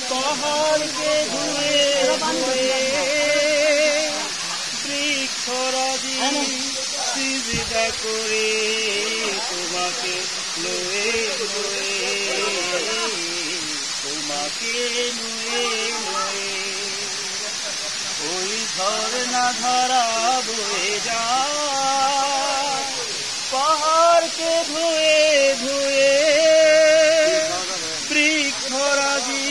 পাহাড়কে ধুয়ে বৃক্ষরাজি সিজদা করে তোমাকে নুয়ে নুয়ে তোমাকে নুয়ে নুয়ে ওই ঝরনা ধারা বয়ে যায় পাহাড়কে ধুয়ে ধুয়ে বৃক্ষরাজি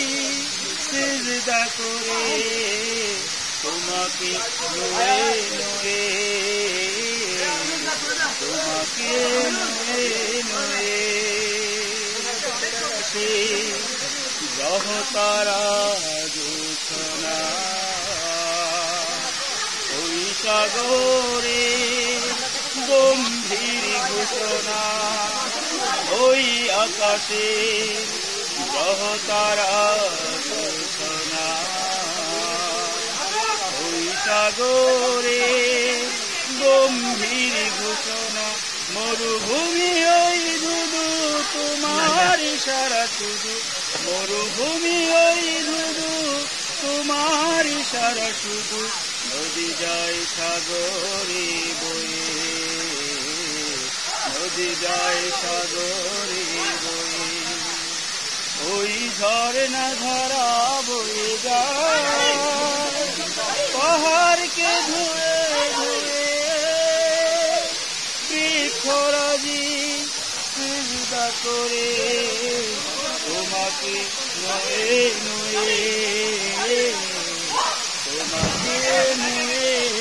সিজদা করে তোমাকে নুয়ে নুয়ে তোমাকে নুয়ে নুয়ে সে গ্রহ তারা জোছনা ওই সাগরে গম্ভীর ঘোষণা ওই আকাশে গ্রহ তারা জোছনা ওই সাগরে গম্ভীর ঘোষণা মরুভূমি ওই ধুধু তোমার ইশারা শুধু মরুভূমি ওই ধুধু তোমার ইশারা শুধু নদী যায় সাগরে বয়ে নদী যায় সাগরে বয়ে ওই ঝরনা ধারা বয়ে যায় পাহাড়কে ধুয়ে ধুয়ে বৃক্ষরাজি সিজদা করে তোমাকে নুয়ে নুয়ে তোমাকে নুয়ে